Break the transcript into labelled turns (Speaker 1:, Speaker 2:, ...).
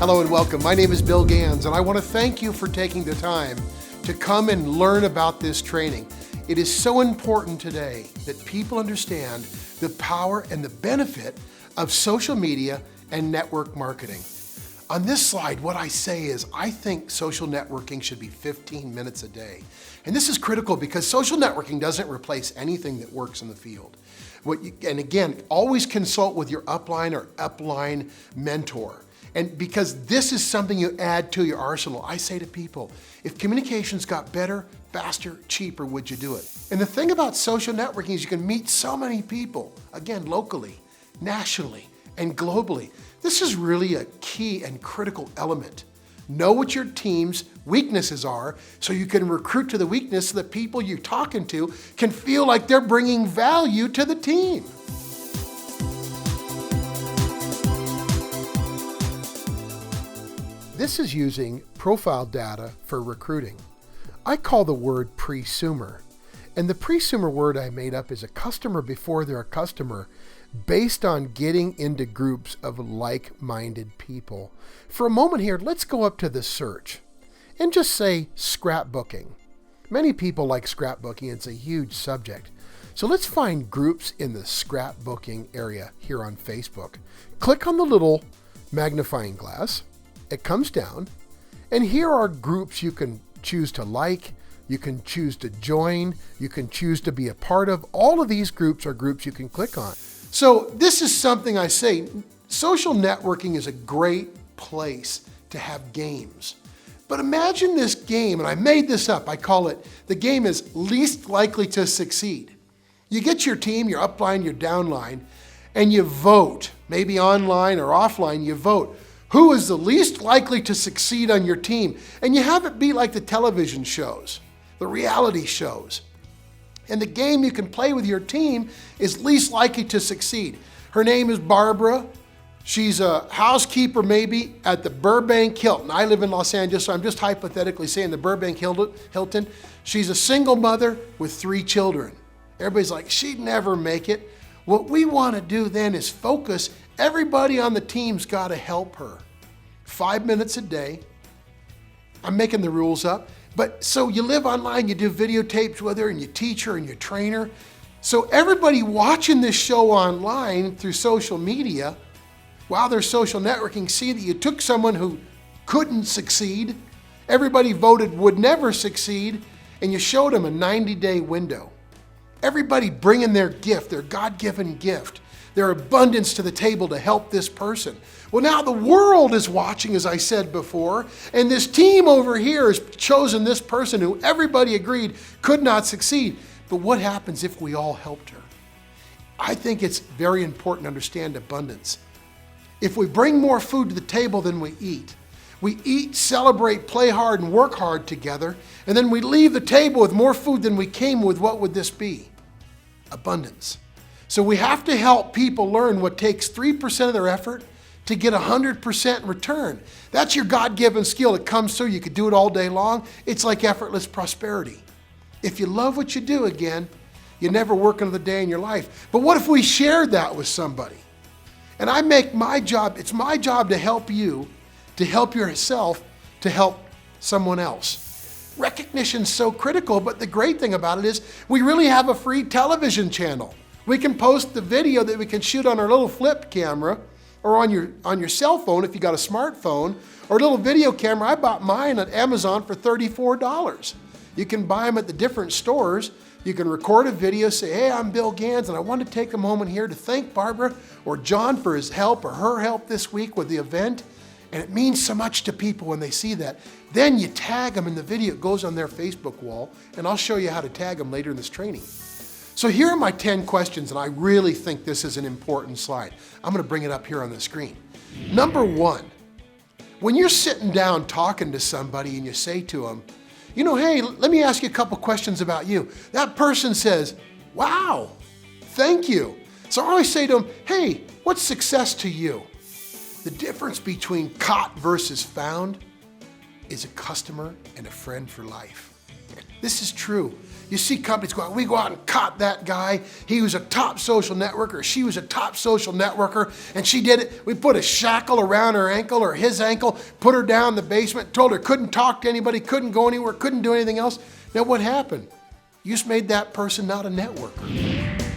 Speaker 1: Hello and welcome. My name is Bill Gans, and I want to thank you for taking the time to come and learn about this training. It is so important today that people understand the power and the benefit of social media and network marketing. On this slide, what I say is I think social networking should be 15 minutes a day. And this is critical because social networking doesn't replace anything that works in the field. And again, always consult with your upline or upline mentor. And because this is something you add to your arsenal, I say to people, if communications got better, faster, cheaper, would you do it? And the thing about social networking is you can meet so many people, again, locally, nationally, and globally. This is really a key and critical element. Know what your team's weaknesses are so you can recruit to the weakness so that people you're talking to can feel like they're bringing value to the team. This is using profile data for recruiting. I call the word presumer. And the presumer word I made up is a customer before they're a customer based on getting into groups of like-minded people. For a moment here, let's go up to the search and just say scrapbooking. Many people like scrapbooking. It's a huge subject. So let's find groups in the scrapbooking area here on Facebook. Click on the little magnifying glass. It comes down, and here are groups you can choose to like, you can choose to join, you can choose to be a part of. All of these groups are groups you can click on. So this is something I say, social networking is a great place to have games. But imagine this game, and I made this up, I call it, the game is least likely to succeed. You get your team, your upline, your downline, and you vote, maybe online or offline, you vote. Who is the least likely to succeed on your team? And you have it be like the television shows, the reality shows. And the game you can play with your team is least likely to succeed. Her name is Barbara. She's a housekeeper maybe at the Burbank Hilton. I live in Los Angeles, so I'm just hypothetically saying the Burbank Hilton. She's a single mother with 3 children. Everybody's like, she'd never make it. What we want to do then is focus. Everybody on the team's got to help her. 5 minutes a day. I'm making the rules up. But so you live online, you do videotapes with her, and you teach her and you train her. So everybody watching this show online through social media, while they're social networking, see that you took someone who couldn't succeed, everybody voted would never succeed, and you showed them a 90-day window. Everybody bringing their gift, their God-given gift, their abundance to the table to help this person. Well, now the world is watching, as I said before, and this team over here has chosen this person who everybody agreed could not succeed. But what happens if we all helped her? I think it's very important to understand abundance. If we bring more food to the table than we eat, celebrate, play hard, and work hard together, and then we leave the table with more food than we came with, what would this be? Abundance. So we have to help people learn what takes 3% of their effort to get 100% return. That's your God-given skill. It comes through. You could do it all day long. It's like effortless prosperity. If you love what you do, again, you never work another day in your life. But what if we shared that with somebody? And I make my job, it's my job to help you, to help yourself, to help someone else. Recognition's so critical, but the great thing about it is we really have a free television channel. We can post the video that we can shoot on our little flip camera or on your cell phone if you got a smartphone, or a little video camera. I bought mine at Amazon for $34. You can buy them at the different stores. You can record a video, say, hey, I'm Bill Gans, and I want to take a moment here to thank Barbara or John for his help or her help this week with the event. And it means so much to people when they see that. Then you tag them in the video. It goes on their Facebook wall, and I'll show you how to tag them later in this training. So here are my 10 questions, and I really think this is an important slide. I'm going to bring it up here on the screen. Number 1, when you're sitting down talking to somebody and you say to them, you know, hey, let me ask you a couple questions about you. That person says, wow, thank you. So I always say to them, hey, what's success to you? The difference between caught versus found is a customer and a friend for life. This is true. You see companies go out, we go out and caught that guy. He was a top social networker. She was a top social networker, and she did it. We put a shackle around her ankle or his ankle, put her down in the basement, told her couldn't talk to anybody, couldn't go anywhere, couldn't do anything else. Now what happened? You just made that person not a networker.